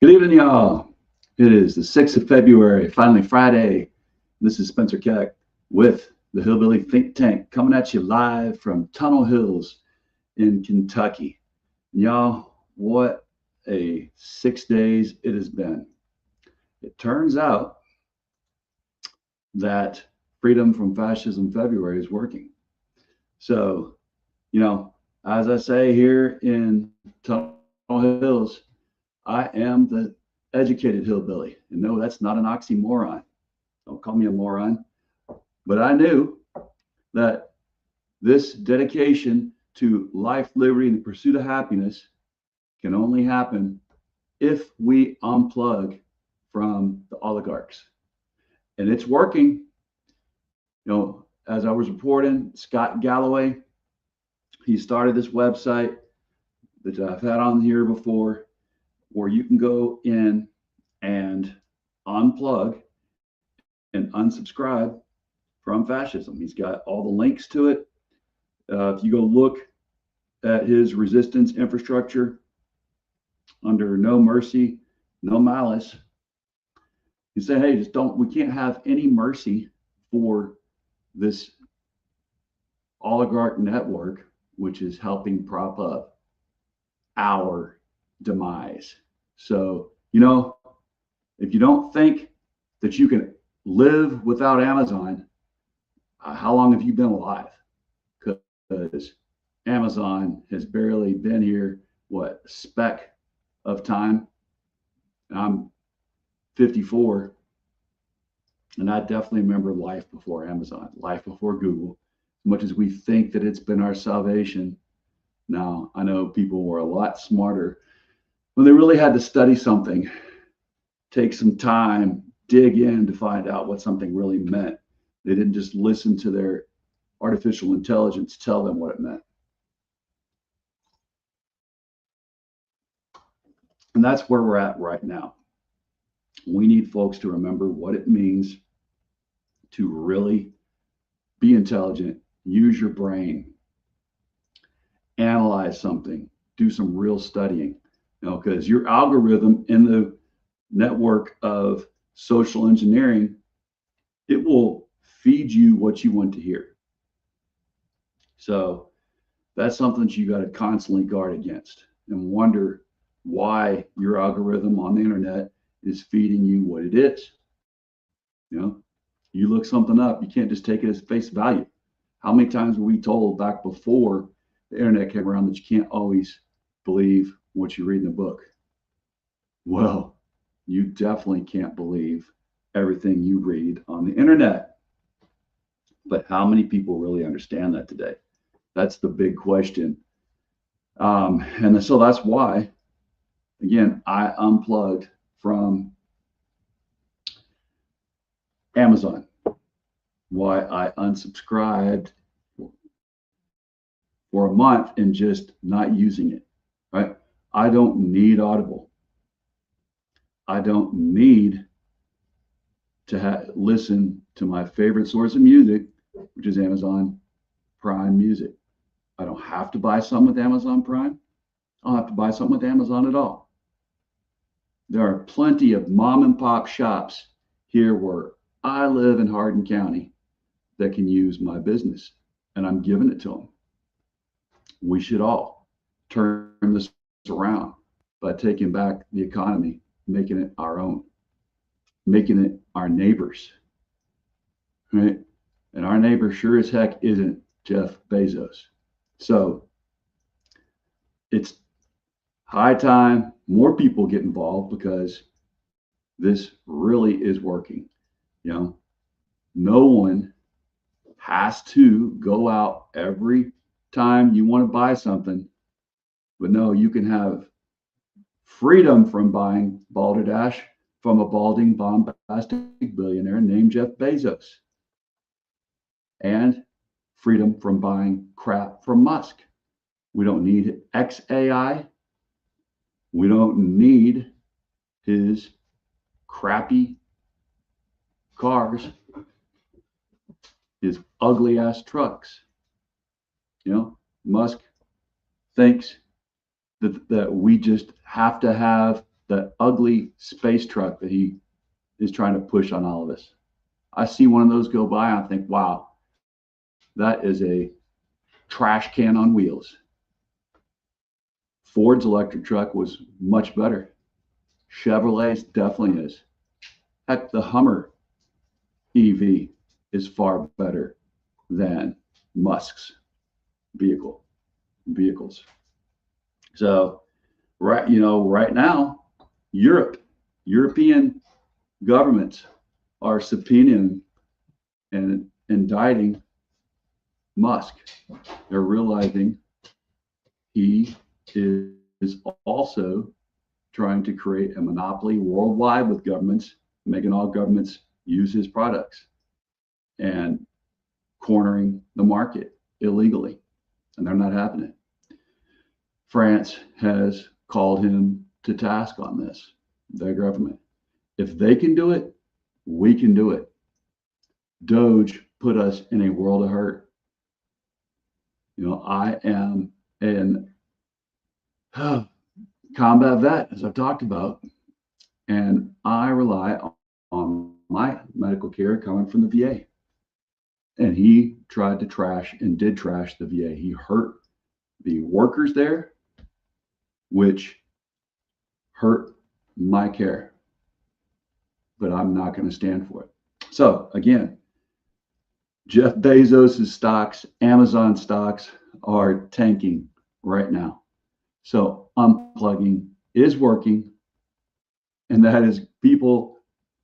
Good evening, y'all. It is the 6th of February, finally Friday. This is Spencer Keck with the Hillbilly Think Tank coming at you live from Tunnel Hills in Kentucky. Y'all, what a 6 days it has been. It turns out that Freedom from Fascism February is working. So, as I say here in Tunnel Hills, I am the educated hillbilly. And no, that's not an oxymoron. Don't call me a moron. But I knew that this dedication to life, liberty, and the pursuit of happiness can only happen if we unplug from the oligarchs. And it's working. As I was reporting, Scott Galloway, he started this website that I've had on here before, where you can go in and unplug and unsubscribe from fascism. He's got all the links to it. If you go look at his resistance infrastructure under no mercy, no malice, you say, hey, we can't have any mercy for this oligarch network, which is helping prop up our demise. So, if you don't think that you can live without Amazon, how long have you been alive? Because Amazon has barely been here, a speck of time. I'm 54, and I definitely remember life before Amazon, life before Google. As much as we think that it's been our salvation, now I know people were a lot smarter when they really had to study something, take some time, dig in to find out what something really meant. They didn't just listen to their artificial intelligence tell them what it meant. And that's where we're at right now. We need folks to remember what it means to really be intelligent, use your brain, analyze something, do some real studying, because your algorithm in the network of social engineering, it will feed you what you want to hear. So that's something that you got to constantly guard against and wonder why your algorithm on the internet is feeding you what it is. You look something up, you can't just take it as face value. How many times were we told back before the internet came around that you can't always believe what you read in a book? Well, you definitely can't believe everything you read on the internet. But how many people really understand that today? That's the big question. And so that's why, again, I unplugged from Amazon, why I unsubscribed for a month and just not using it, right? I don't need Audible. I don't need to listen to my favorite source of music, which is Amazon Prime Music. I don't have to buy something with Amazon Prime. I don't have to buy something with Amazon at all. There are plenty of mom and pop shops here where I live in Hardin County that can use my business, and I'm giving it to them. We should all turn this around by taking back the economy, making it our own, making it our neighbors, right? And our neighbor sure as heck isn't Jeff Bezos. So it's high time more people get involved, because this really is working. No one has to go out every time you want to buy something, but no, you can have freedom from buying balderdash from a balding, bombastic billionaire named Jeff Bezos, and freedom from buying crap from Musk. We don't need XAI. We don't need his crappy cars, his ugly ass trucks. Musk thinks that we just have to have the ugly space truck that he is trying to push on all of us. I see one of those go by, and I think, wow, that is a trash can on wheels. Ford's electric truck was much better. Chevrolet's definitely is. Heck, the Hummer EV is far better than Musk's vehicles. So, right now, European governments are subpoenaing and indicting Musk. They're realizing he is also trying to create a monopoly worldwide with governments, making all governments use his products and cornering the market illegally. And they're not having it. France has called him to task on this, their government. If they can do it, we can do it. Doge put us in a world of hurt. I am an combat vet, as I've talked about, and I rely on my medical care coming from the VA. And he tried to trash and did trash the VA. He hurt the workers there, which hurt my care. But I'm not going to stand for it. So again, Jeff Bezos' stocks, Amazon stocks are tanking right now. So unplugging is working. And that is, people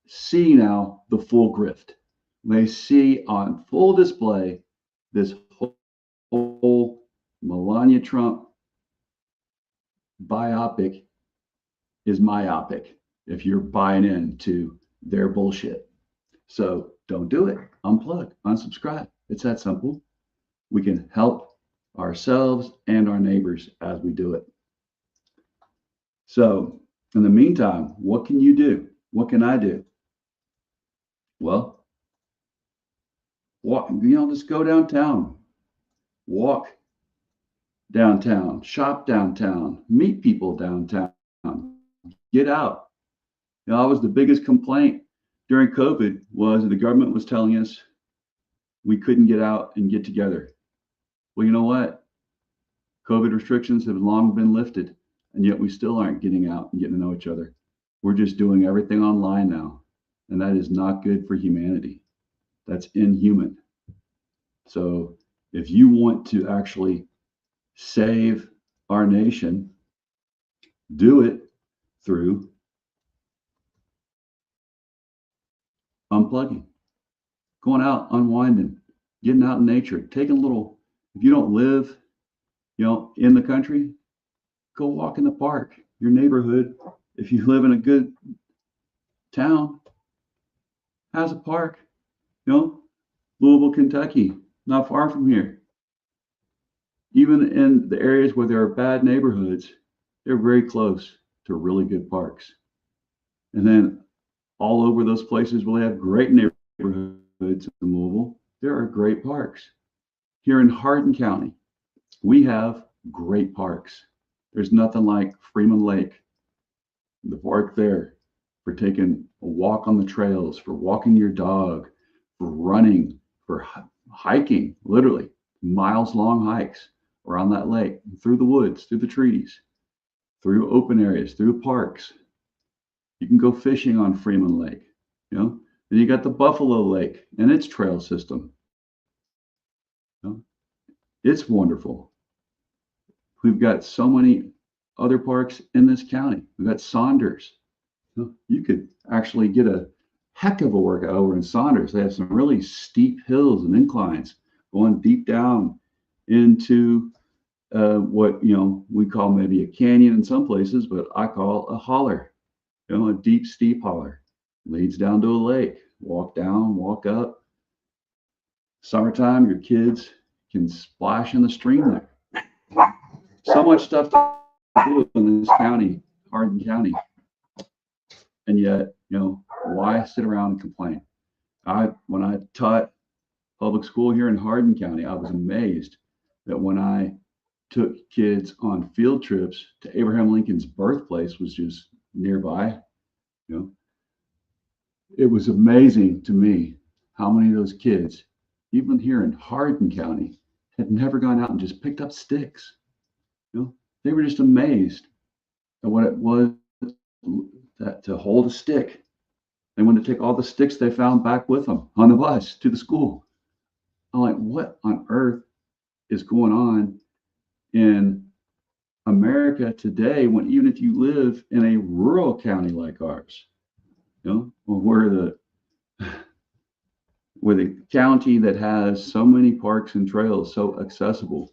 see now the full grift. They see on full display this whole Melania Trump biopic is myopic if you're buying into their bullshit. So don't do it. Unplug, unsubscribe. It's that simple. We can help ourselves and our neighbors as we do it. So in the meantime, what can you do? What can I do? Well, walk, just go downtown, walk downtown, shop downtown, meet people downtown, get out. That was the biggest complaint during COVID, was the government was telling us we couldn't get out and get together. Well, you know what? COVID restrictions have long been lifted, and yet we still aren't getting out and getting to know each other. We're just doing everything online now, and that is not good for humanity. That's inhuman. So if you want to actually save our nation, do it through unplugging, going out, unwinding, getting out in nature, taking a little, if you don't live, in the country, go walk in the park, your neighborhood. If you live in a good town, has a park, Louisville, Kentucky, not far from here. Even in the areas where there are bad neighborhoods, they're very close to really good parks. And then all over those places where they have great neighborhoods in Louisville, there are great parks. Here in Hardin County, we have great parks. There's nothing like Freeman Lake, the park there, for taking a walk on the trails, for walking your dog, for running, for hiking, literally miles long hikes around that lake, through the woods, through the trees, through open areas, through parks. You can go fishing on Freeman Lake, Then you got the Buffalo Lake and its trail system. It's wonderful. We've got so many other parks in this county. We've got Saunders. You could actually get a heck of a workout over in Saunders. They have some really steep hills and inclines going deep down into what we call maybe a canyon in some places, but I call a holler. A deep, steep holler leads down to a lake. Walk down, walk up. Summertime, your kids can splash in the stream there. So much stuff to do in this county, Hardin County. And yet, why sit around and complain? When I taught public school here in Hardin County, I was amazed that when I took kids on field trips to Abraham Lincoln's birthplace, was just nearby. You know, it was amazing to me how many of those kids, even here in Hardin County, had never gone out and just picked up sticks. You know, they were just amazed at what it was that to hold a stick. They wanted to take all the sticks they found back with them on the bus to the school. I'm like, what on earth is going on in America today when even if you live in a rural county like ours, you know, where the county that has so many parks and trails so accessible,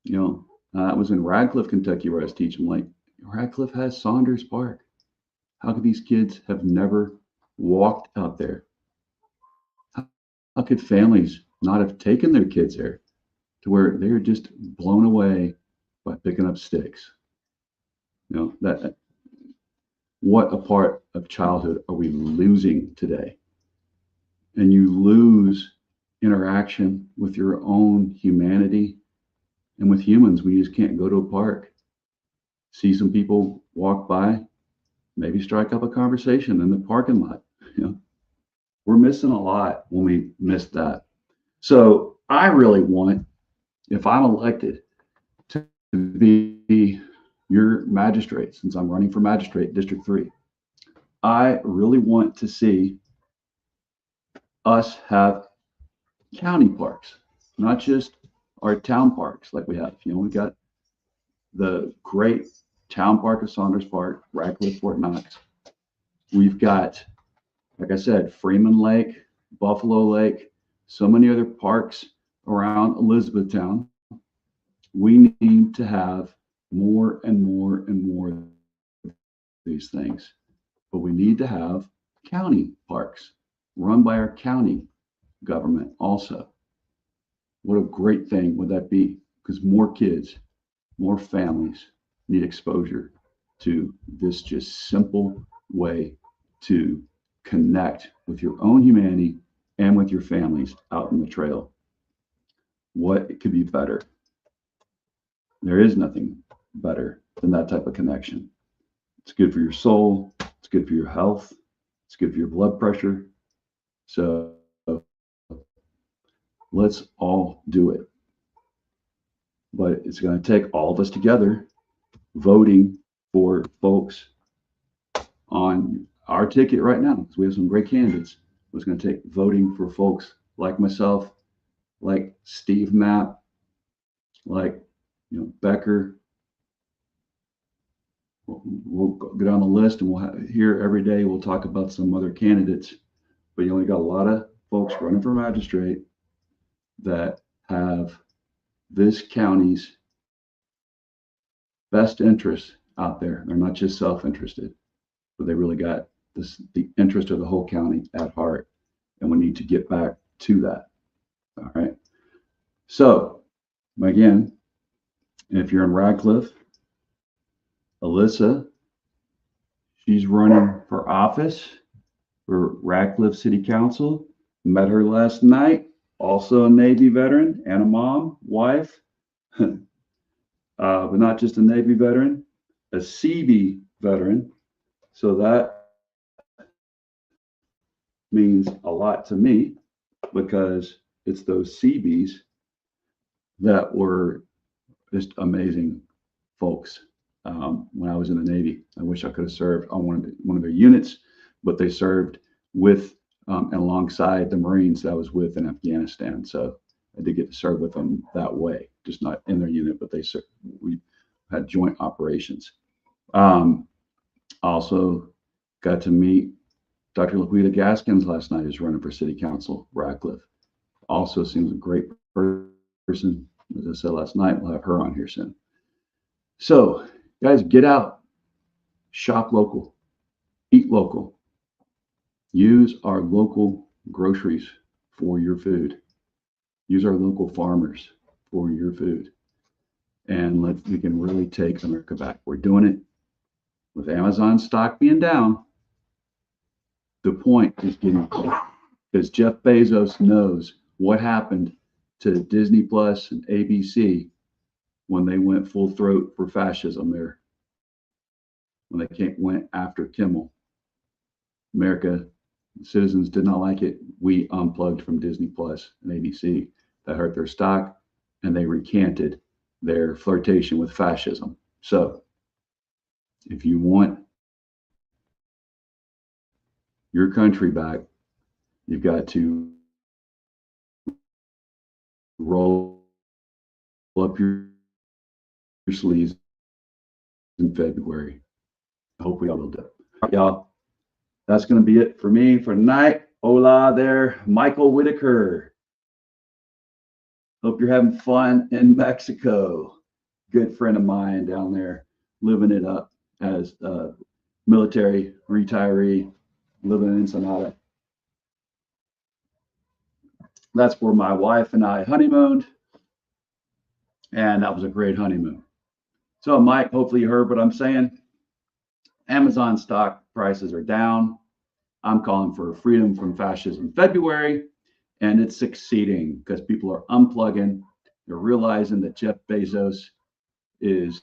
you know, I was in Radcliffe, Kentucky, where I was teaching. Like, Radcliffe has Saunders Park. How could these kids have never walked out there? How could families not have taken their kids there to where they're just blown away by picking up sticks? You know, that what a part of childhood are we losing today? And you lose interaction with your own humanity. And with humans, we just can't go to a park, see some people walk by, maybe strike up a conversation in the parking lot. You know, we're missing a lot when we miss that. So I really want, if I'm elected, to be your magistrate, since I'm running for magistrate, District 3. I really want to see us have county parks, not just our town parks like we have. You know, we've got the great town park of Saunders Park, Radcliffe, Fort Knox. We've got, like I said, Freeman Lake, Buffalo Lake, so many other parks around Elizabethtown. We need to have more and more and more of these things, but we need to have county parks run by our county government also. What a great thing would that be? Because more kids, more families need exposure to this just simple way to connect with your own humanity and with your families out in the trail. What could be better? There is nothing better than that type of connection. It's good for your soul. It's good for your health. It's good for your blood pressure. So let's all do it. But it's going to take all of us together voting for folks on our ticket right now, because we have some great candidates. It's going to take voting for folks like myself, like Steve Mapp, like, you know, Becker. We'll go down the list, and we'll have here every day. We'll talk about some other candidates, but you only got a lot of folks running for magistrate that have this county's best interests out there. They're not just self-interested, but they really got the interest of the whole county at heart, and we need to get back to that. All right. So again, if you're in Radcliffe, Alyssa, she's running for office for Radcliffe City Council. Met her last night. Also a Navy veteran and a mom, wife, but not just a Navy veteran, a CB veteran. So that means a lot to me because it's those CBs that were just amazing folks. When I was in the Navy, I wish I could have served on one of their units, but they served with and alongside the Marines that I was with in Afghanistan. So I did get to serve with them that way, just not in their unit, but we had joint operations. Also got to meet Dr. Laquita Gaskins last night, who's running for City Council, Radcliffe. Also seems a great person. As I said last night, we'll have her on here soon. So guys, get out, shop local, eat local, use our local groceries for your food, use our local farmers for your food, and we can really take America back. We're doing it with Amazon stock being down. The point is getting close because Jeff Bezos knows what happened to Disney Plus and ABC when they went full throat for fascism there. when they went after Kimmel. America, citizens did not like it. We unplugged from Disney Plus and ABC. That hurt their stock, and they recanted their flirtation with fascism. So if you want your country back, you've got to roll up your sleeves in February. I hope we all will do it. All right, y'all, that's going to be it for me for tonight. Hola there, Michael Whitaker. Hope you're having fun in Mexico. Good friend of mine down there, living it up as a military retiree, living in Ensenada. That's where my wife and I honeymooned, and that was a great honeymoon. So, Mike, hopefully you heard what I'm saying. Amazon stock prices are down. I'm calling for freedom from fascism February, and it's succeeding because people are unplugging. They're realizing that Jeff Bezos is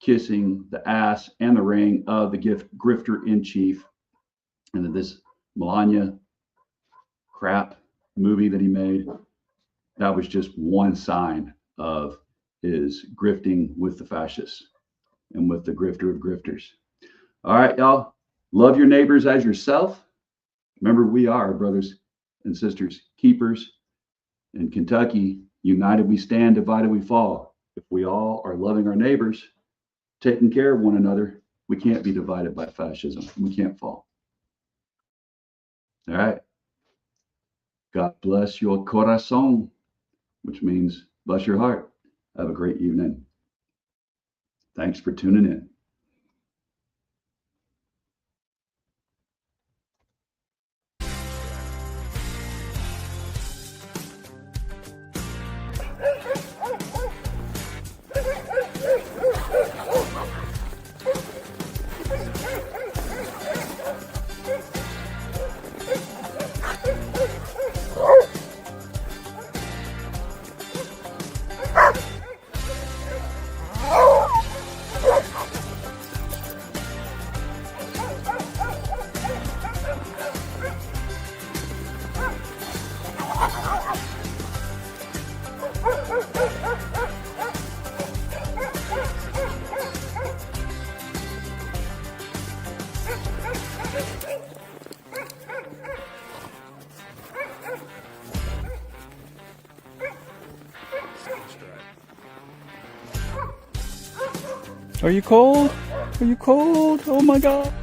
kissing the ass and the ring of the grifter in chief, and that this Melania crap movie that he made, that was just one sign of his grifting with the fascists and with the grifter of grifters. All right, y'all. Love your neighbors as yourself. Remember, we are brothers and sisters, keepers. In Kentucky, united we stand, divided we fall. If we all are loving our neighbors, taking care of one another, we can't be divided by fascism. We can't fall. All right. God bless your corazón, which means bless your heart. Have a great evening. Thanks for tuning in. Are you cold? Are you cold? Oh my God.